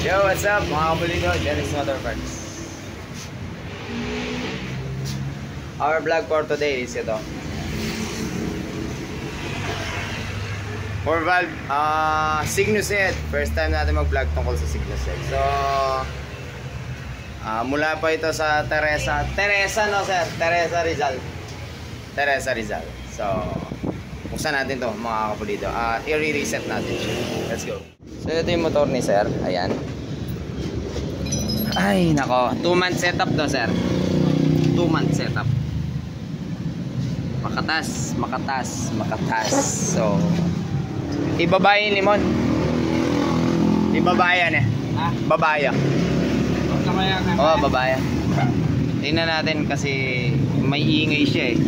Yo, what's up mga kapulido? Dennis Motor Parts. Our vlog for today is ito. For valve, Cygnus Head. First time natin mag-vlog tungkol sa Cygnus Head. So, mula pa ito sa Teresa no sir? Teresa Rizal. So, buksan natin to mga kapulido. I-reset natin. Let's go. So, ito yung motor ni sir. Ayan. Ay, nako. 2-month setup to sir. 2-month setup. Makatas. So, ibaba yung limon. Ibaba yan eh. Ha? Babaya. Oo, babaya. Tingnan natin kasi may ingay siya eh.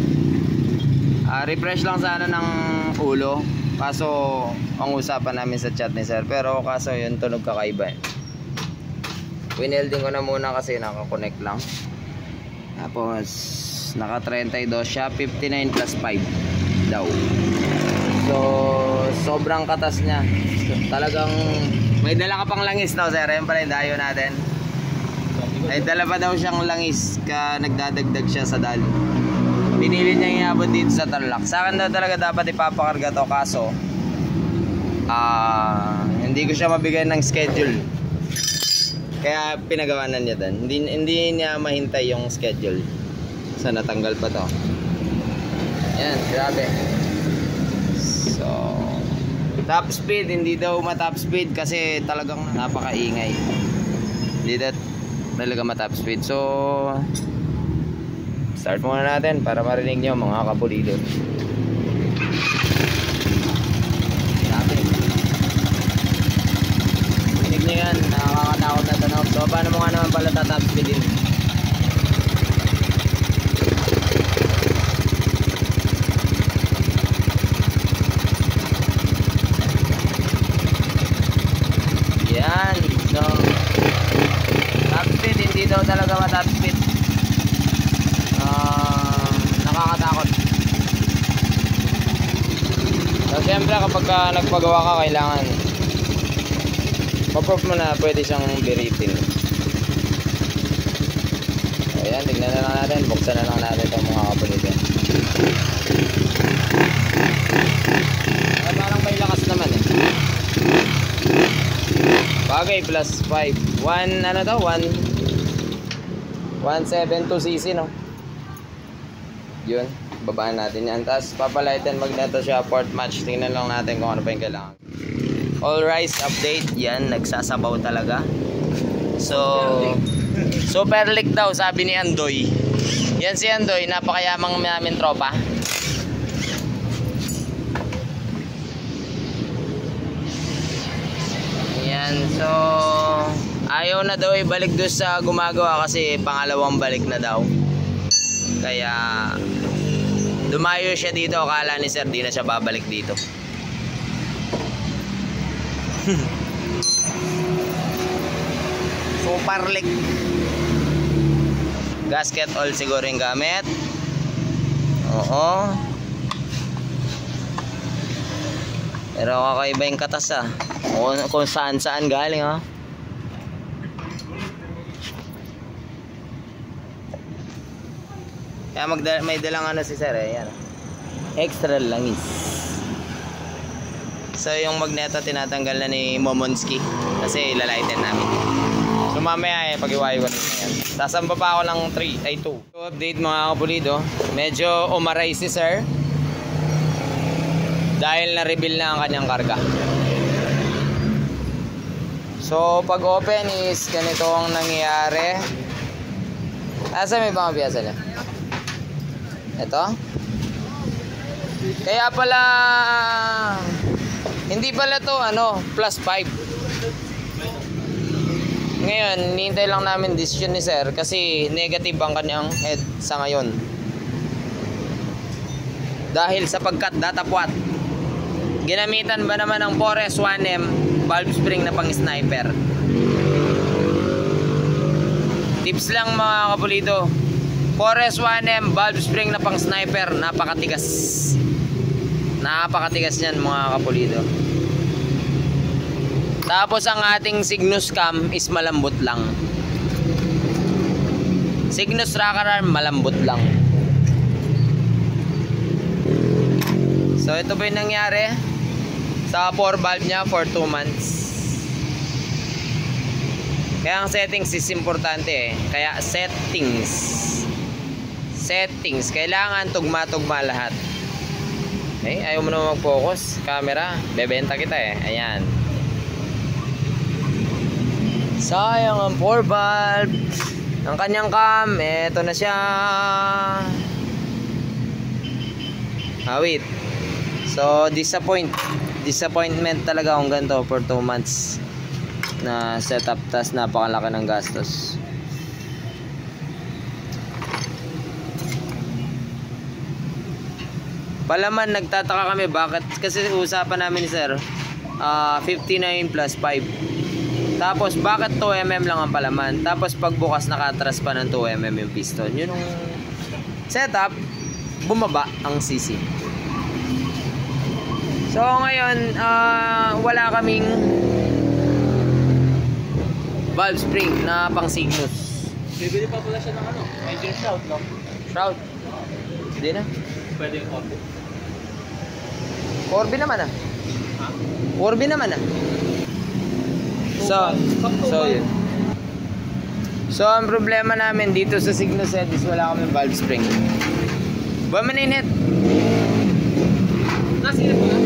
Refresh lang sana ng ulo. Kaso, ang usapan namin sa chat ni sir. Pero kaso yun, tunog kakaiba eh. Winelding ko na muna kasi nakakonect lang. Tapos, naka 32 siya. 59 plus 5 daw. So, sobrang katas niya. So, talagang may dala ka pang langis no sir. Ayan pala yung dayo natin. May dala pa daw siyang langis ka nagdadagdag siya sa dal. Pinili niya iabot dito sa Tarlac. Sa akin daw talaga dapat ipapakarga to. Kaso, hindi ko siya mabigay ng schedule. Kaya pinagawanan niya din. Hindi niya mahintay yung schedule. So, natanggal pa to. Ayan, grabe. So, top speed, hindi daw ma-top speed kasi talagang napakaingay. Hindi daw talaga ma-top speed. So, start muna natin para marinig nyo mga kapulido. Grabe. Marinig nyo yan, nakakatakot na tanaw. So, paano mo nga naman pala ta-top speed din? So, top speed, hindi daw talaga ma-top speed. Nakakatakot. So, siyempre kapag nagpagawa ka, kailangan ma-proof mo na pwede siyang biritin. So, ayan, tignan na lang natin. Buksan na lang natin itong mga kapulitin. Parang may lakas naman eh. Bagay, plus 5. 1, ano daw? 172cc, no? Yun, babaan natin yan. Tapos, papalitan magneto siya, port match. Tingnan lang natin kung ano pa yung kailangan. All rise update. Yan, nagsasabaw talaga. So, super leak daw, sabi ni Andoy. Yan si Andoy, napakayamang namin tropa. So, ayaw na daw ibalik doon sa gumagawa kasi pangalawang balik na daw. Kaya dumayo siya dito. Akala ni sir di na siya babalik dito. Super leak. Gasket all siguro yung gamit. Oo. Pero kakaiba yung katas ah. Kung saan galing ha. Kaya may dalang ano si sir eh. Yan. Extra langis. So yung magneto tinatanggal na ni Momonski. Kasi ilalighten namin. So mamaya pag-iwayo ko rin na yan. Sasamba pa ako ng 2. So update mga kapulido. Medyo umaray si sir. Dahil na-reveal na ang kanyang karga. So, pag open is ganito ang nangyayari. Asa may mga piyasa niya? Ito. Kaya pala, hindi pala to plus 5. Ngayon, hinihintay lang namin decision ni sir kasi negative ang kanyang head sa ngayon. Dahil sa pagkat datapwat. Ginamitan ba naman ng 4S1M valve spring na pang sniper? Tips lang mga kapulido. 4S1M valve spring na pang sniper, napakatigas. Napakatigas niyan mga kapulido. Tapos ang ating Cygnus cam is malambot lang. Cygnus rocker arm malambot lang. So ito po yung nangyari sa 4 valve nya for 2 months. Kaya ang settings is importante eh. Kaya settings kailangan tugma-tugma lahat. Okay, ayaw mo naman mag-focus camera, bebenta kita eh. Ayan. Sayang ang 4 valve. Ang kanyang cam, eto na siya. Wait. So disappointment talaga kung ganito for 2 months na setup, tas napakalaki ng gastos. Palaman, nagtataka kami bakit, kasi usapan namin ni sir 59 plus 5. Tapos bakit 2mm lang ang palaman, tapos pagbukas nakatras pa ng 2mm yung piston. Yun yung setup, bumaba ang CC. So ngayon wala kaming valve spring na pang Cygnus. Bibili pa pala siya ng ano, engine shroud, no? Shroud. Hindi na. Pwede yung Corby. Corby naman ah. Ha? Corby naman ah. So yun. So ang problema namin dito sa Cygnus head is wala kaming valve spring. Ba maninit? Nasilip mo na?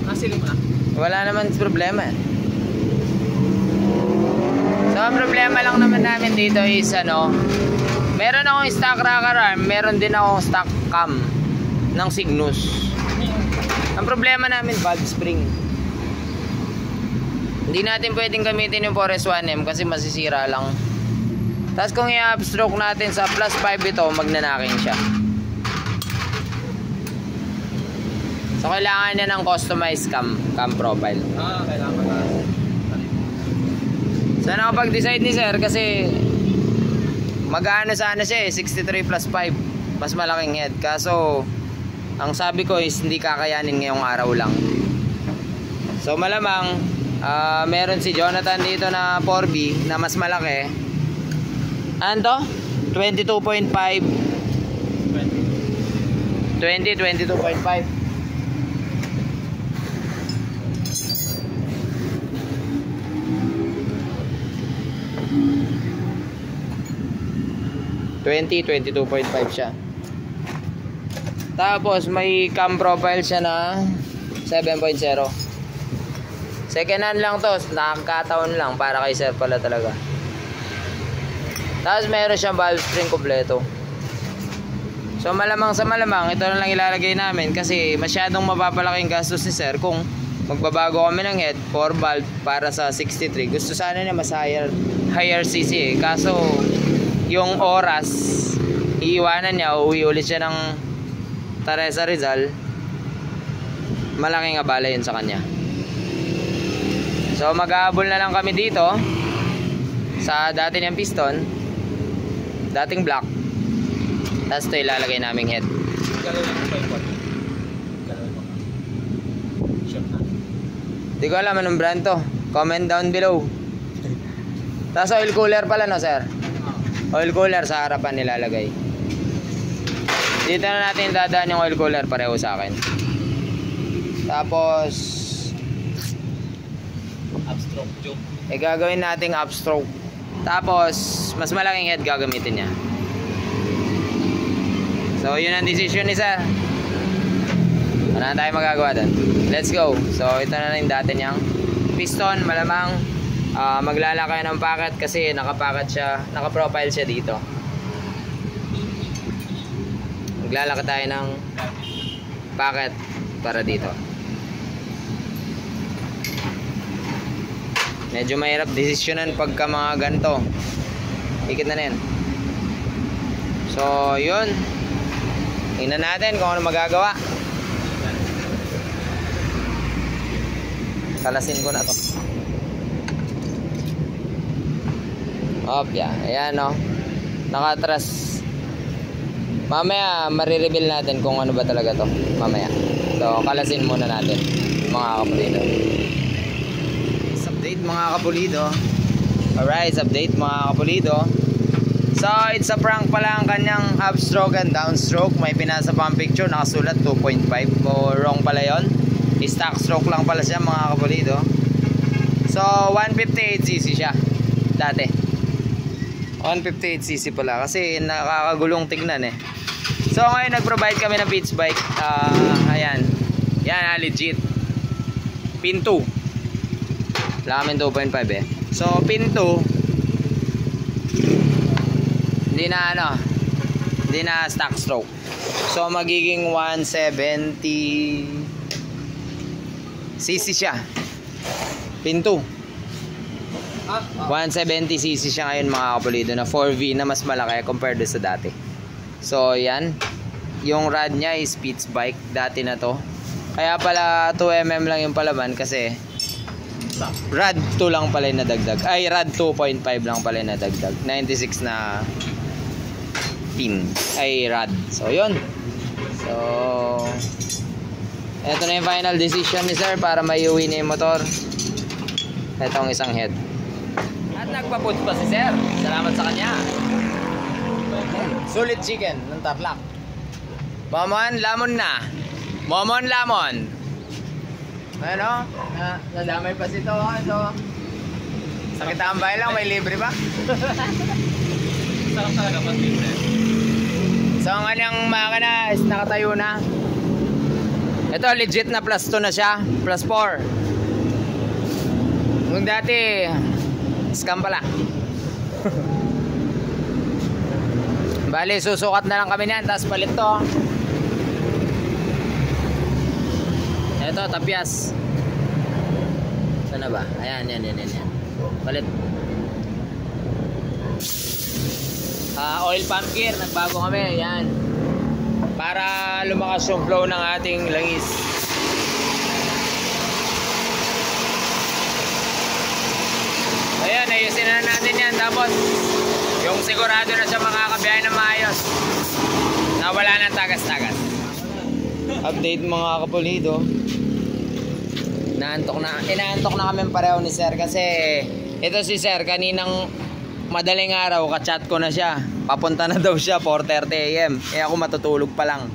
Nasilip mo na? Wala naman problema. So ang problema lang naman namin dito is meron akong stock rocker arm, meron din akong stock cam ng Cygnus. Ang problema namin valve spring. Hindi natin pwedeng gamitin yung 4S1M kasi masisira lang. Tapos kung i-upstroke natin sa plus 5 ito, magnanaking siya. So kailangan niya ng customized cam profile. Kailangan pa na. So nakapag-decide ni sir kasi mag-ano sana siya 63 plus 5, mas malaking head. Kaso ang sabi ko is hindi kakayanin ngayong araw lang. So malamang meron si Jonathan dito na 4B na mas malaki. Ano to? 22.5 22.5. $20, 22.5 siya. Tapos may cam profile siya na 7.0. Second hand lang to, nakakataon lang para kay sir pala talaga. Tapos meron siyang valve spring kompleto. So malamang sa malamang ito na lang ilalagay namin kasi masyadong mapapalaking gastos ni sir kung magbabago kami ng head 4 valve para sa 63. Gusto sana niya mas higher CC eh. Kaso yung oras iiwanan niya, uuwi ulit siya ng Teresa Rizal, malaking abala yun sa kanya. So mag-aabol na lang kami dito sa dati niyang piston, dating black. Tapos ito ilalagay naming head. Di ko alam anong brand to, comment down below. Tapos oil cooler pala no sir, oil cooler sa harapan nilalagay. Dito na natin dadaan yung oil cooler, pareho sa akin. Tapos Upstroke joke. gagawin nating upstroke. Tapos mas malaking head gagamitin niya. So yun ang decision ni sir. Wala na tayo magagawa doon. Let's go. So ito na yung dati niyang piston. Malamang maglalakay ng packet kasi nakapacket siya, nakaprofile siya dito. Maglalakay tayo ng packet para dito. Medyo mahirap desisyonan pagka mga ganito. Ikit na yan. So yun, tingnan natin kung ano magagawa. Kalasin ko na to. Opya, ayan o, nakatras. Mamaya marireveal natin kung ano ba talaga to. Mamaya. So kalasin muna natin mga kapatid. mga kapulido. Alright, update mga kapulido. So it's a prank pala ang kanyang upstroke and downstroke. May pinasa pa ang picture, nakasulat 2.5. O wrong pala yon. Stock stroke lang pala siya mga kapulido. So 158cc siya dati. 158cc pala kasi nakakagulong tignan eh. So ngayon nag-provide kami ng pitch bike. Ayan. Yan, legit. Pin 2. Wala kami 2.5 eh. So pin 2 hindi na stock stroke. So magiging 170cc siya. Pin 2. 170cc siya ngayon mga kapulido, na 4V na mas malaki compared sa dati. So yan, yung rad niya is pitch bike dati na to. Kaya pala 2mm lang yung palaman kasi rad 2 lang pala yung nadagdag. Ay, rad 2.5 lang pala yung nadagdag. 96 na pin ay rad. So yun. So eto na yung final decision ni sir para maiuwi na yung motor. Etong isang head. At nagpa-put pa si sir. Salamat sa kanya. Sulit chicken ng Tarlac. Momon, lamon na. Momon, lamon. Ano? Nadamay pa si to. Sa Kitambay lang, may libre ba? Sarap talaga pag libre. So ang kanyang makina is nakatayo na. Ito legit na plus 2 na siya. Plus 4. Nung dati scam pala. Bali susukat na lang kami niyan, tapos palit to. Ito tapyas. Sana ba? Ayan. Palit. Oil pump gear, nagbago kami. Ayan. Para lumakas yung flow ng ating langis. Ayan, ayusin na natin yan. Tapos yung sigurado na siya makakabiyahe ng maayos, na wala nang tagas-tagas. Update mga kapulido. Inaantok na kami pareho ni sir kasi ito si sir kaninang madaling araw ka-chat ko na siya. Papunta na daw siya 4:30 AM. Eh ako matutulog pa lang.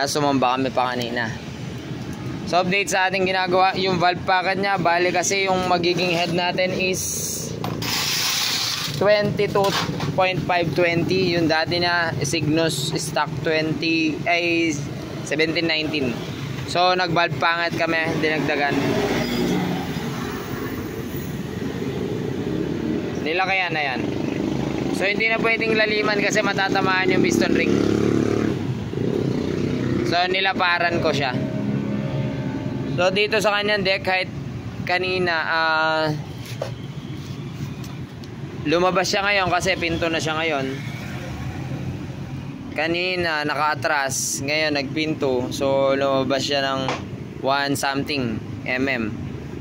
At sumamba kami pa kanina. So update sa ating ginagawa, yung valve packet niya, bali kasi yung magiging head natin is 22.520. Yung dati na Cygnus stock 20 ay 1719. So nag valve packet kami, dinagdagan. Nilakayan na yan. So hindi na pwedeng laliman kasi matatamaan yung piston ring. So nilaparan ko siya. So dito sa kanyang deck height kanina lumabas siya ngayon kasi pinto na siya ngayon. Kanina naka-atras, ngayon nagpinto. So lumabas siya ng 1 something mm,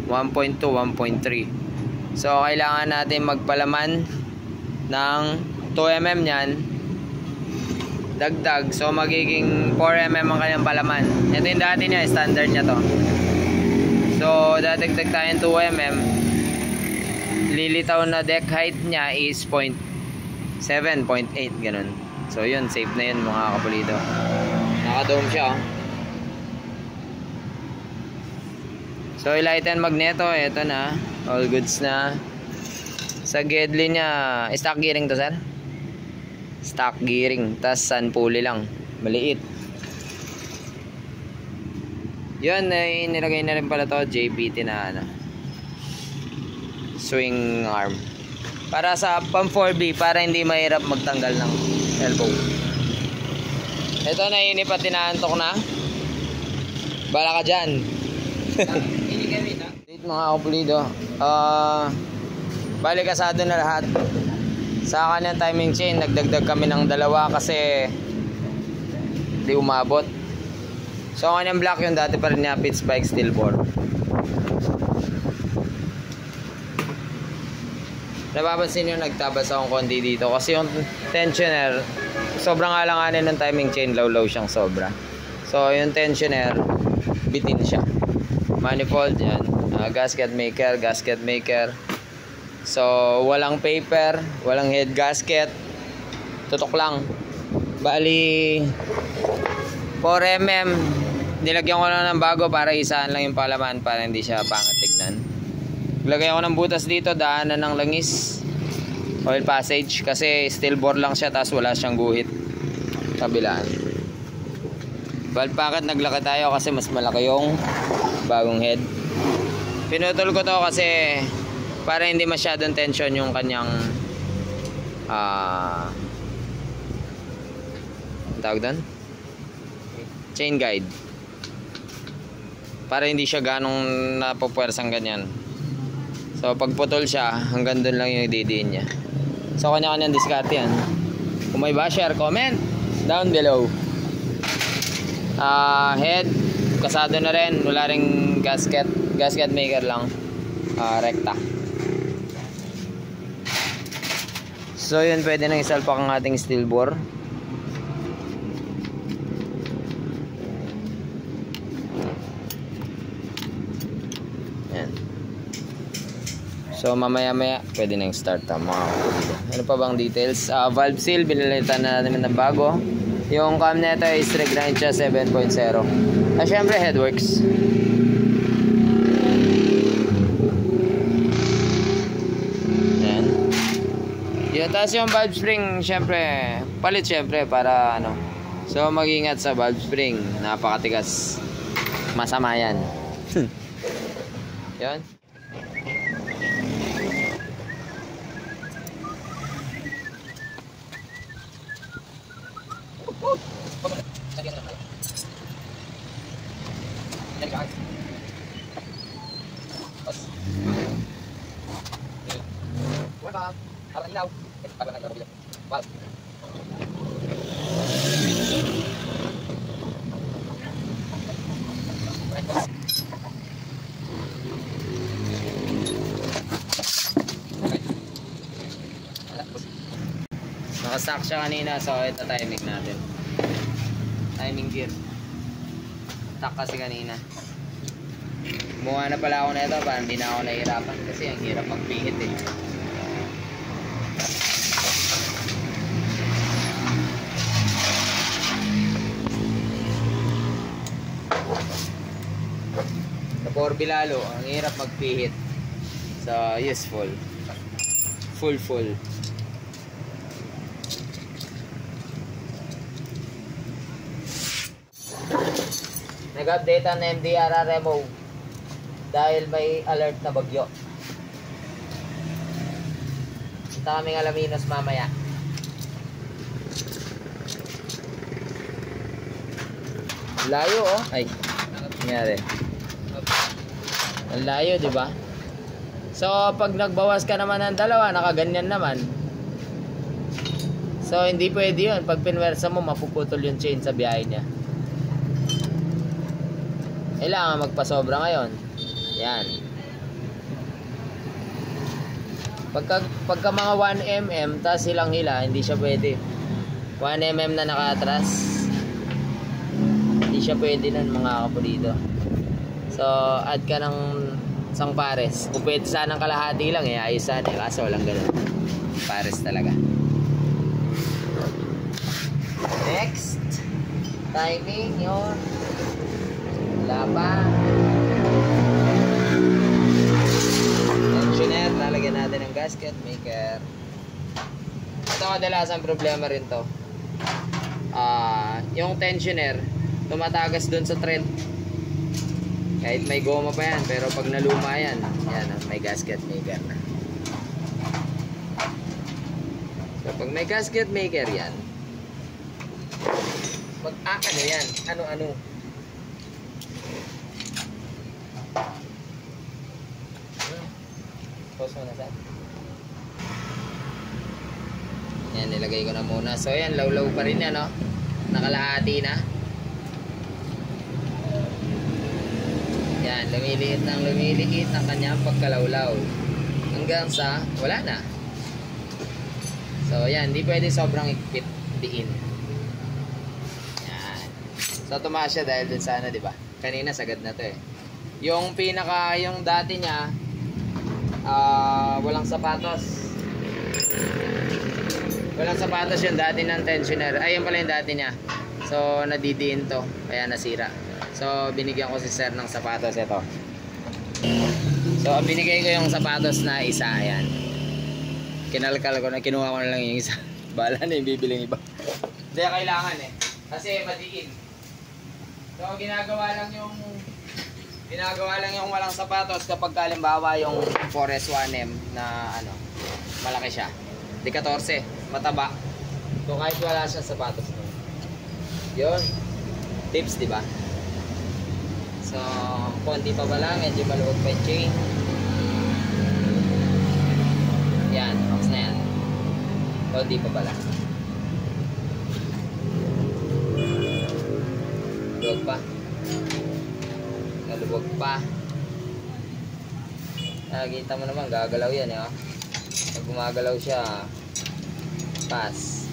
1.2, 1.3. So kailangan natin magpalaman ng 2mm niyan dagdag. So magiging 4mm ang kanyang palaman. Ito yung dati niya, standard niya to. So dadagdag tayong 2mm. Lilitaw na deck height niya is 0.7, 0.8 ganun. So yun, safe na yun mga kapulido. Naka-dome siya oh. So ilighten magneto, ito na. All goods na. Sa gedli niya, stock gearing to sir? Stock gearing, tas sun pulley lang, maliit. Yun, ay nilagay na rin pala to JPT na ano, swing arm para sa pang 4B, para hindi mahirap magtanggal ng elbow. Ito na inip at tinaantok na. Bala ka dyan. Mga kapulido, balik asado na lahat. Sa kanyang timing chain nagdagdag kami ng 2 kasi di umabot. So kanyang block yung dati pa rin niya, pitch bike steel bore. Napapansin nyo nagtabas akong konti dito kasi yung tensioner sobrang alanganin ng timing chain, low siyang sobra. So yung tensioner bitin siya. Manifold yan, gasket maker. So, walang paper, walang head gasket. Tutok lang. Bali 4mm. Nilagyan ko lang ng bago para isahan lang yung palaman para hindi siya pangit tignan. Lagay ako ng butas dito, daanan ng langis. Oil passage kasi steel bore lang siya tapos wala siyang guhit. Kabilaan. Valve packet naglaki tayo kasi mas malaki yung bagong head. Pinutol ko to kasi para hindi masyadong tension yung kanyang tawag doon? Chain guide. Para hindi siya ganong napupwersang ganyan. So pag putol siya, hanggang doon lang yung ididiin niya. So kanya-kanyang diskarte yan. Kung may ba, share, comment down below. Head kasado na rin, wala ring gasket maker lang, rekta. So yun, pwede nang isalpak ang ating steel bore. Yan. So mamaya pwede nang start mga kapatid. Ano pa bang details? Valve seal, binilitan na namin ng bago. Yung cam nito is regrind siya 7.0. Syempre headworks. Yan. Yun, tapos yung valve spring, syempre palit syempre para ano. So mag-ingat sa valve spring, napakatigas. Masama yan. Yun. Nakastack siya kanina, so ito timing natin. Timing gear. Stuck kasi kanina. Kumuha na pala ako na ito para hindi na ako nahihirapan kasi ang hirap magpihit eh. Sa 4B lalo, ang hirap magpihit. So useful. Full. Nag-update ang MDRRMO dahil may alert na bagyo. Punta kaming Alaminos mamaya. Layo oh. Ay, nangyari. Ang layo, di ba? So, pag nagbawas ka naman ng dalawa, nakaganyan naman. So, hindi pwede yun. Pag pinwersa mo, mapuputol yung chain sa biyahe niya. Kailangan magpasobra ngayon. Yan. Pagka mga 1mm, tas silang hila, hindi siya pwede. 1mm na nakaatras. Hindi siya pwede nun mga kapulido. So, add ka ng isang pares. Kung pwede sanang kalahati lang, ayos sana. Kaso walang ganun. Pares talaga. Next. Timing yun. Wala pa. Tensioner, lalagyan natin ng gasket maker. Ito kadalasan problema rin to. Yung tensioner, tumatagas dun sa thread. Kahit may goma pa yan, pero pag naluma yan, may gasket maker na. So pag may gasket maker yan, ano yan? Ano? Pause mo na sa. Yan, nilagay ko na muna. So yan, law-law pa rin yan, no? Nakalahati na. Yan, lumiliit ang kanyang pagkalawlaw. Hanggang sa, wala na. So yan, hindi pwede sobrang ikpit diin. Yan. So tumaas siya dahil dun sa ano, diba? Kanina sagad na to eh. Yung yung dati niya, walang sapatos. Walang sapatos yung dati ng tensioner. Ay, yun pala yung dati niya. So, nadidiin to. Kaya nasira. So, binigyan ko si sir ng sapatos. Ito. So, binigay ko yung sapatos na isa. Ayan. Kinalkal ko na. Kinuha ko na lang yung isa. Bala na yung bibiling iba. Hindi, kailangan eh. Kasi madiin. So, ginagawa lang yung walang sapatos kapag kalimbawa yung 4S1M na ano, malaki siya. Di 14, mataba. So kahit wala siyang sapatos no. Yun. Tips, di ba? So, konti pa pala, medyo maluwag pa yung chain. Yan, box na yan. Konti pa pala. Luwag pa. Naluwag pa. Nakikita mo naman, gagalaw yan eh. Oh. Pag gumagalaw siya, pass.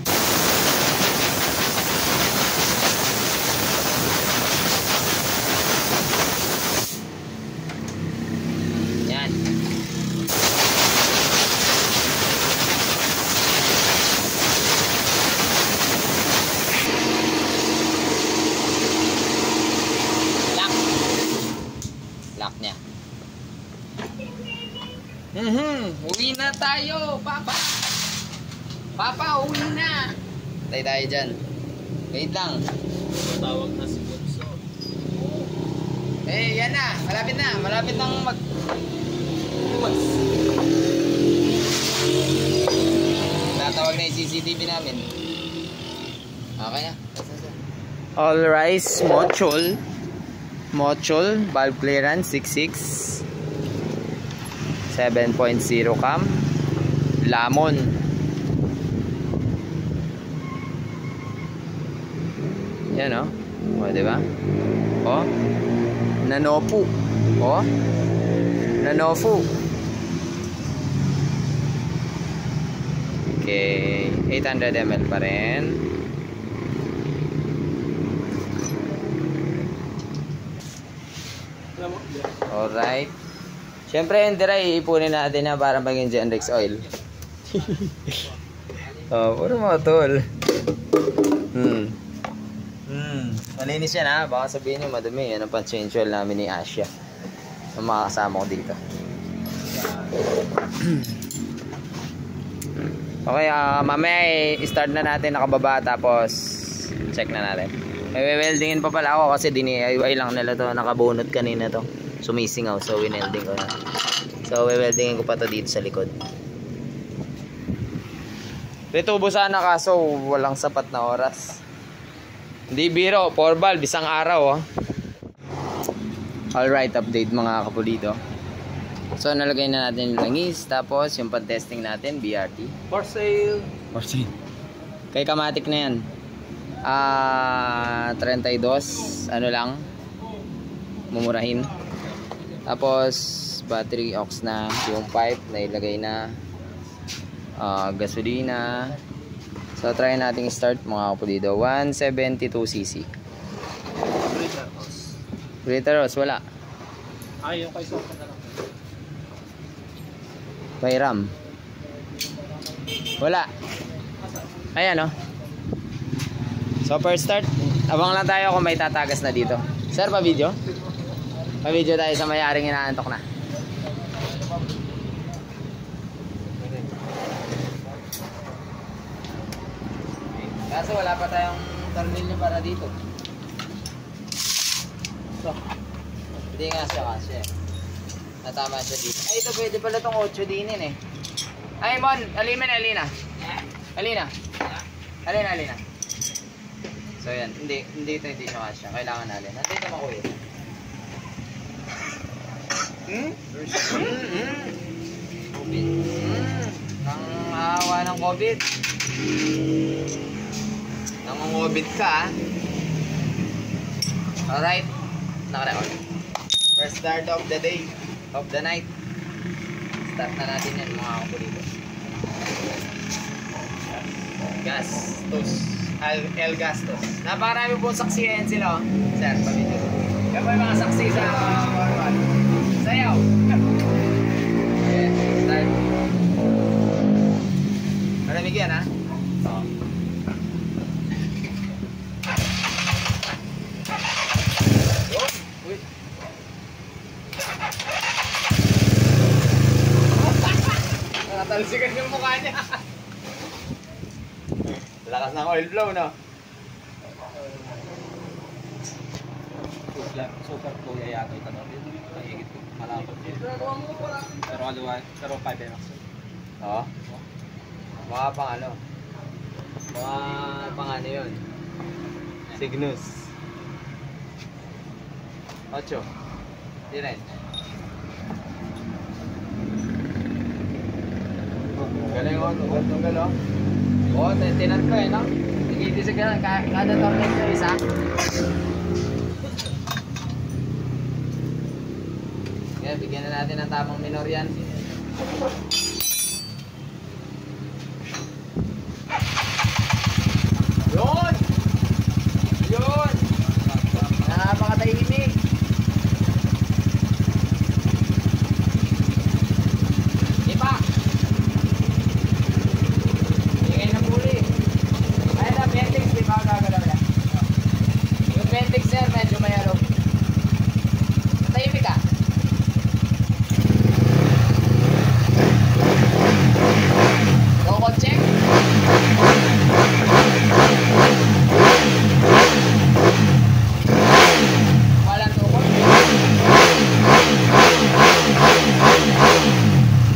Yan. Lock niya. Uwi na tayo, Papa. Papa, uwi na. Tayo tayo dyan. Wait lang. Tawag na si Bunso. Eh, yan na. Malapit na. Malapit nang mag-uwas. Tatawag na yung CCTV namin. Okay na. All rise, Mochol. Mochol, valve clearance 66. 7.0 cam. Lamon. Yan oh. O, diba? O. Nanofu. O. Nanofu. Okay. 800 ml pa rin. Alright. Siyempre, yung dry, iipunin natin na para maging Genrex oil. Oh, puro mga tol. Malinis yan ha. Baka sabihin nyo madumi. Yan ang pan-change oil namin ni Asya. Ang mga kasama ko dito. Okay, mamaya i-start na natin nakababa. Tapos, check na natin. May weldingin pa pala ako kasi DIY lang nila to. Nakabunot kanina to. Sumisingaw. So, winelding ko na. So, weldingin ko pa to dito sa likod. Ritubo sana kaso walang sapat na oras. Hindi biro, 4 valve, isang araw oh. Alright, update mga kapulido. So nalagay na natin yung langis. Tapos yung pan-testing natin, BRT. For sale. For sale. Kay Kamatic na yan. 32, ano lang, mumurahin. Tapos battery aux na, yung pipe na ilagay na. Gasolina. So try natin start mga kapulido. 172cc. Breather hose wala. Ay, yung kay Sofa na lang. May RAM wala. Ayan oh. So first start, abang lang tayo kung may tatagas na dito. Sir, pa-video? Pa-video tayo sa mayaring inaantok na. Kaso wala pa tayong tornilyo para dito. So, hindi nga siya kasi. Natama siya dito. Ay, ito pwede pala itong 8 dinin eh. Ay, Mon, alina. Alina. So, yan. Hindi siya kasi. Kailangan natin. Nandito makuha. COVID. Nangawa ng COVID. Nangungobit ka, alright, naka-record. First start of the day, of the night. Start na natin yan mga kapulido. Gastos. El Gastos. Napakarami po saksiyan sila oh. Sir, pabidyo. Yan po yung mga saksi sa sayaw. Okay, start. Malamig yan ha? Oo. Uy. Nakatalsikan yung mukha niya. Lakas ng oil flow, no? Super kuya yata ito. Nahigit ko. Malapot din. Pero kaluwa. Pero 5 MX. Oo. Mga pang ano? Mga pang ano yun? Cygnus. 8. Di rin. Galing o. Tunggal o. Oo, tinan ko eh, no? Nag-iisip ka kada tornate ko isa. Kaya bigyan na natin ng tamang minor yan. Yun! Yun! Napakatahimik! Ipa! Ingay na muli. Ayun na, Pentix, di ba gagalaw yan? Yung Pentix sir, medyo mayroon. Natahimik ka? Robot check? Walang tukot?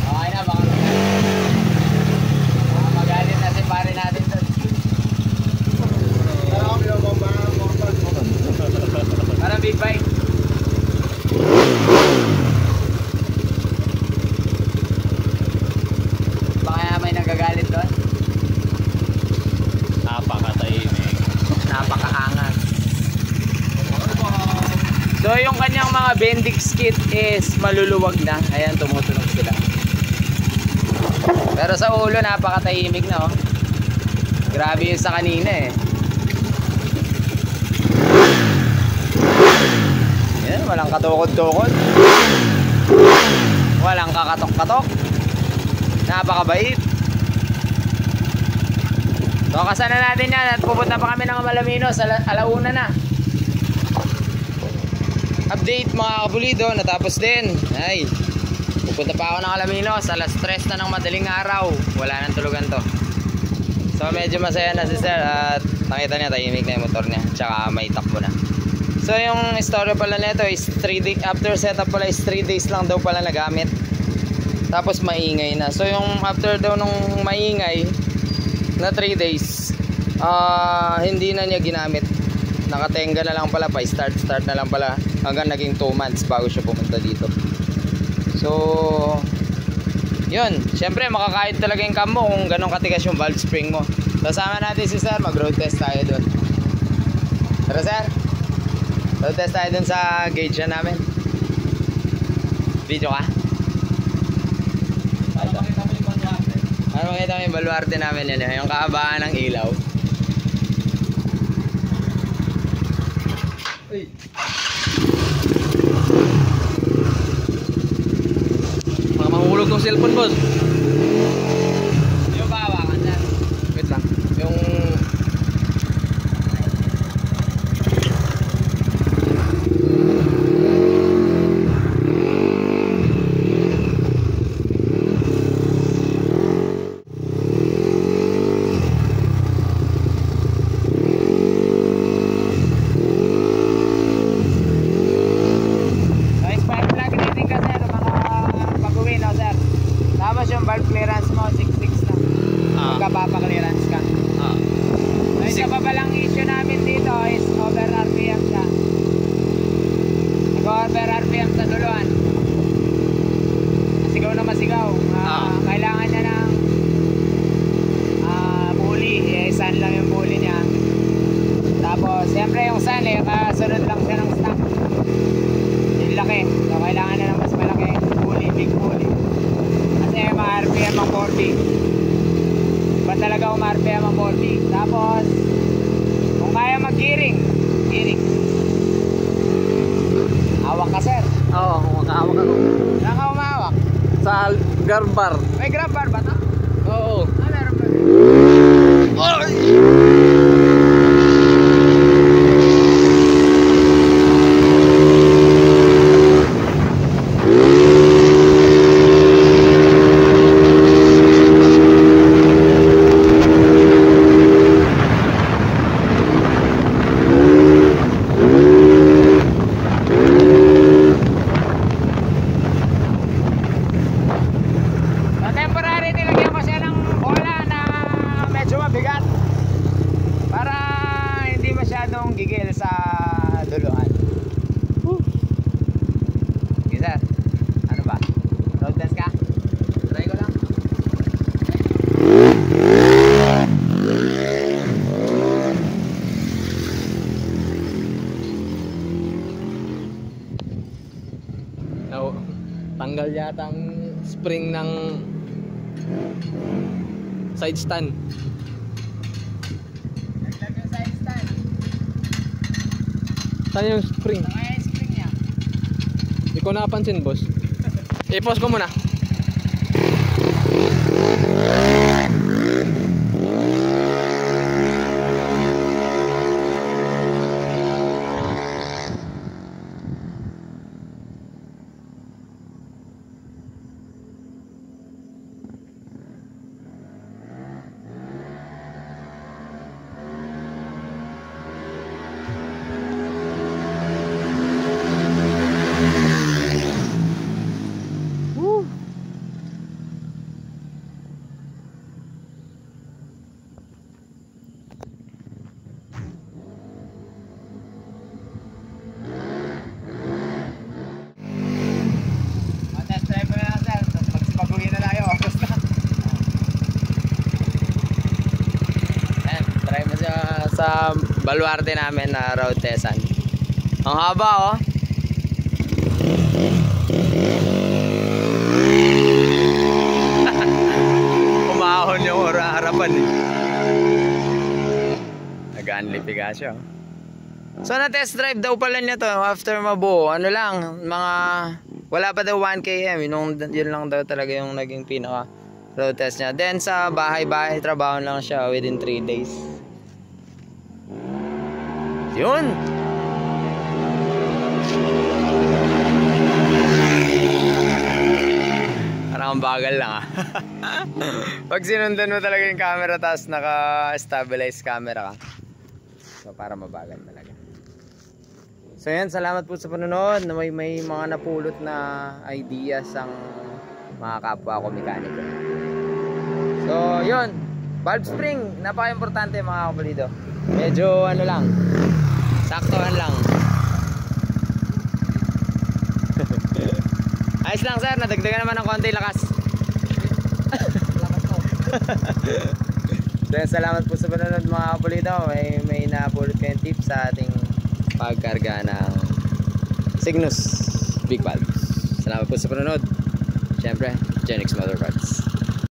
Okay na, baka magalit na si pare natin doon. Parang big bike. Baka may nagagalit doon. Napakatahimik. Napakaangas. So yung kanyang mga Bendix kit is maluluwag na. Ayan, tumutunog sila. Pero sa ulo napakatahimik na oh. Grabe yun sa kanina eh. Yan, walang katukod-tukod. Walang kakatok-katok. Napakabait. So kasana natin yan at pupunta pa kami ng Malaminos, alauna na. Update mga kabulido, natapos din. Ay, pupunta pa ako ng Alaminos, alas 3 na ng madaling araw. Wala nang tulugan to. So medyo masaya na si sir at nakita niya tahimik na yung motor niya. Tsaka may takbo na. So yung story pala nito is 3 days, after setup pala is 3 days lang daw pala nagamit. Tapos maingay na. So yung after daw nung maingay na 3 days, hindi na niya ginamit. Nakatenga na lang pala, pa-start na lang pala hanggang naging 2 months bago siya pumunta dito. So yun, syempre makakait talaga yung cam mo kung ganun katigas yung valve spring mo. Kasama natin si sir, mag road test tayo dun. Tara sir, road test tayo dun sa gauge na namin. Video ka? Ano makita mo yung baluarte namin yun, yung kaabaan ng ilaw. Uy. Mga mahulog ng cellphone, boss. Yung kahawakan dyan. Wait lang. Yung... yung valve clearance mo 6.6 na. Magkapapa-clearance ka. So isa pa palang issue namin dito is over RPM siya. Nag-over RPM sa duluan. Masigaw na masigaw. Kailangan niya ng pulley. Sun lang yung pulley niya. Tapos siyempre yung sun kasunod lang siya ng stock. Yung laki. So kailangan na ng mas malaki pulley, big pulley. Kasi ma-RPM ang 40. Ba talaga ma-RPM ang 40. Tapos kung kaya mag-gearing, gearing. Humahawak ka, sir. Oo, makahawak ako. Saan ka humahawak? Sa garbar. May grab bar ba to? Oo. Ah, meron ba? Sa temporary, nilagyan ko siya ng bola na medyo mabigat para hindi masyadong gigil sa duluan. Okay, sir. Ano ba? Road test ka? Try ko lang. Oo. Tanggal yata ang spring ng side stand. Naglag yung side stand. Saan yung spring? Kaya yung spring niya. Hindi ko napansin, boss. I-pause ko muna. Test drive mo na lang, sir. Tapos magsipaguhin na tayo. Basta. Ayan, try mo siya sa baluarte namin na road testan. Ang haba, oh. Umahon yung harapan, eh. Nag-unlipiga siya, oh. So na test drive daw pala niya to after mabuo. Ano lang, mga wala pa daw 1 km. Yun lang daw talaga yung naging pinaka road test niya. Then sa bahay-bahay trabaho lang siya within 3 days. Yun. Parang bagal lang, ah. Pag sinundan mo talaga yung camera tapos naka-stabilize camera ka. So para mabagal talaga. So yan, salamat po sa panonood na may mga napulot na ideas ang mga kapwa ko mekaniko. So yun, valve spring, napaka-importante mga kapulido. Medyo ano lang, saktohan lang. Ayos lang, sir, nadagdagan naman ng konti lakas. So yan, salamat po sa panonood mga kapulido. May napulot kayong tips sa ating pagkarga ng Cygnus Big Valves. Salamat po sa panonood. Siyempre, Genix Motor Parts.